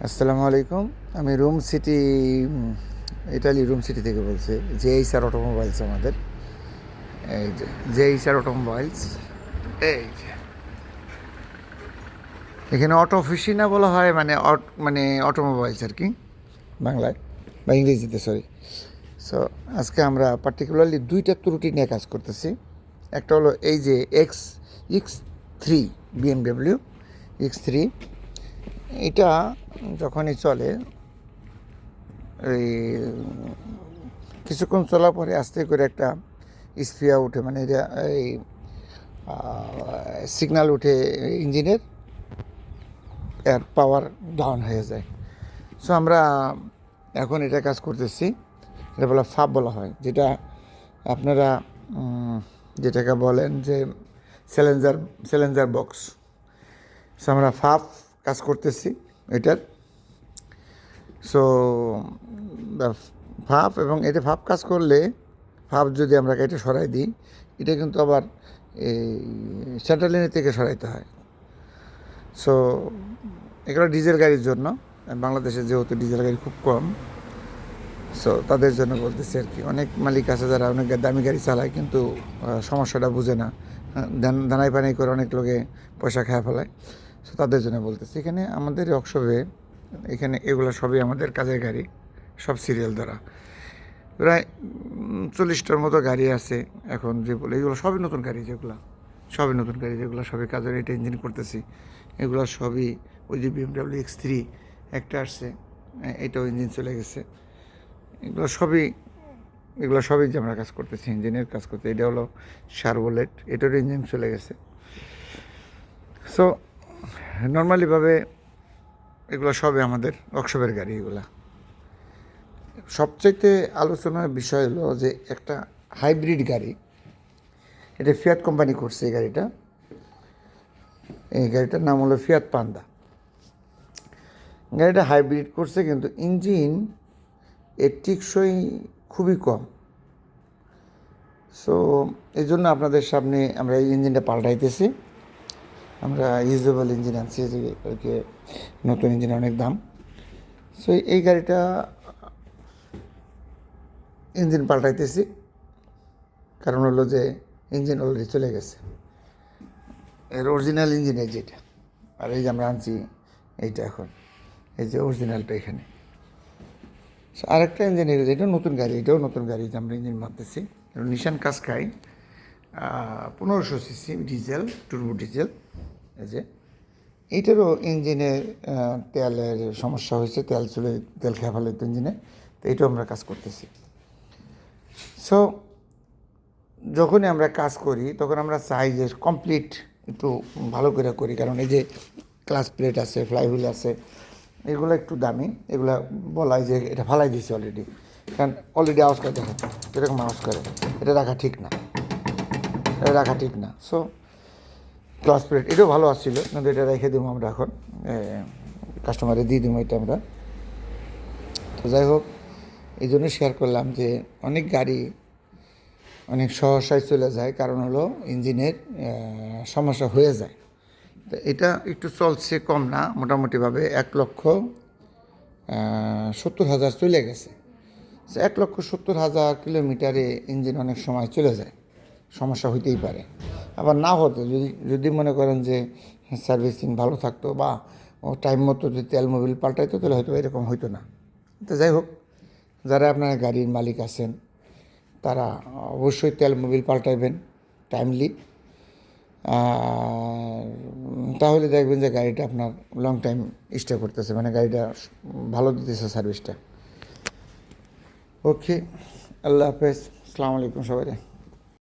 আসসালামু আলাইকুম। আমি room city Italy room city থেকে বলছি। জেইসার অটোমোবাইলস আমাদের, এই যে জেইসার অটোমোবাইলস। এই যে এখানে অটো অফিসিনা বলা হয়, মানে অটোমোবাইলস আর কি, বাংলায় বা ইংরেজিতে, সরি। সো আজকে আমরা পার্টিকুলারলি দুইটা ত্রুটি নিয়ে কাজ করতেছি। একটা হলো এই যে এক্স 3 বিএমডব্লিউ X3, এটা যখনই চলে এই কিছুক্ষণ চলার পরে আস্তে করে একটা স্ফিয়া উঠে, মানে এটা এই সিগন্যাল উঠে ইঞ্জিনের, এর পাওয়ার ডাউন হয়ে যায়। সো আমরা এখন এটা কাজ করতেছি, এটা বলা ফাব বলা হয়, যেটা আপনারা যেটাকে বলেন যে স্যালেঞ্জার বক্স। সো আমরা ফাব কাজ করতেছি এটার। সো ভাপ, এবং এটা ভাপ কাজ করলে, ভাপ যদি আমরা এটা সরাই দিই, এটা কিন্তু আবার এই সেন্ট্রাল লাইনের থেকে সরাইতে হয়। সো এগুলো ডিজেল গাড়ির জন্য, বাংলাদেশে যেহেতু ডিজেল গাড়ি খুব কম, সো তাদের জন্য বলতেছি আর কি। অনেক মালিক আছে যারা অনেক দামি গাড়ি চালায়, কিন্তু সমস্যাটা বুঝে না, দানাই পানি করে অনেক লোকে পয়সা খায় ফেলায়। সো তাদের জন্য বলতেছি। এখানে আমাদের ওয়ার্কশপে এখানে এগুলো সবই আমাদের কাজের গাড়ি, সব সিরিয়াল দ্বারা। প্রায় 40টার মতো গাড়ি আছে এখন, যেগুলো এগুলো সবই নতুন গাড়ি, যেগুলো সবই কাজের এটা ইঞ্জিন করতেছি। এগুলো সবই ওই যে BMW X3 একটা আসছে, এটাও ইঞ্জিন চলে গেছে। এগুলো সবই যে আমরা কাজ করতেছি, ইঞ্জিনের কাজ করতে। এটা হলো শারবোলেট, এটারও ইঞ্জিন চলে গেছে। সো নর্মালিভাবে এগুলো সবই আমাদের ওয়ার্কশপের গাড়ি। এগুলা সবচাইতে আলোচনার বিষয় হলো যে একটা হাইব্রিড গাড়ি, এটা ফিয়াট কোম্পানি করছে এই গাড়িটা। এই গাড়িটার নাম হলো ফিয়াট পান্ডা। গাড়িটা হাইব্রিড করছে, কিন্তু ইঞ্জিন এর টেকসই খুবই কম। সো এই জন্য আপনাদের সামনে আমরা এই ইঞ্জিনটা পাল্টাইতেছি। আমরা ইউজেবল ইঞ্জিন আনছি, যে নতুন ইঞ্জিন অনেক দাম। সো এই গাড়িটা ইঞ্জিন পাল্টাইতেছি, কারণ হলো যে ইঞ্জিন অলরেডি চলে গেছে, এর অরিজিনাল ইঞ্জিন এই যেটা, আর এই যে আমরা আনছি এইটা এখন, এই যে অরিজিনালটা এখানে। আরেকটা ইঞ্জিন, এটাও নতুন গাড়ি, যে আমরা ইঞ্জিন মারতেছি, নিশান কাসকাই 1500 সিসি ডিজেল, টুর্বো ডিজেল। এই যে এইটারও ইঞ্জিনের তেলের সমস্যা হয়েছে, তেল খেয়ে ফেলে ইঞ্জিনে, তো এইটাও আমরা কাজ করতেছি। সো যখনই আমরা কাজ করি তখন আমরা চাই যে কমপ্লিট একটু ভালো করে করি, কারণ এই যে ক্লাচ প্লেট আছে, ফ্লাইহুইল আছে, এগুলো একটু দামি। এগুলো বলাই যে এটা ফালাই দিয়েছে অলরেডি, কারণ অলরেডি আওয়াজ করে, দেখো এরকম আওয়াজ করে, এটা রাখা ঠিক না। সো ক্লাচ প্লেট এটাও ভালো আসছিলো, কিন্তু এটা রেখে দেবো আমরা এখন, কাস্টমারে দিয়ে দেবো এটা আমরা। তো যাই হোক, এই জন্য শেয়ার করলাম যে অনেক গাড়ি অনেক সহসায় চলে যায়, কারণ হলো ইঞ্জিনের সমস্যা হয়ে যায়। তো এটা একটু চলছে কম না, মোটামুটিভাবে 1,70,000 চলে গেছে। 1,70,000 কিলোমিটারে ইঞ্জিন অনেক সময় চলে যায়, সমস্যা হইতেই পারে। আবার না হতো, যদি মনে করেন যে সার্ভিসিং ভালো থাকতো বা টাইম মতো যদি তেল মোবিল পাল্টাইতো, তাহলে হয়তো এরকম হইতো না। তো যাই হোক, যারা আপনারা গাড়ির মালিক আছেন তারা অবশ্যই তেল মোবিল পাল্টাইবেন টাইমলি, তাহলে দেখবেন যে গাড়িটা আপনার লং টাইম স্টে করতেছে, মানে গাড়িটা ভালো দিতেছে সার্ভিসটা। ওকে, আল্লাহ হাফেজ, আসসালামু আলাইকুম সবাই।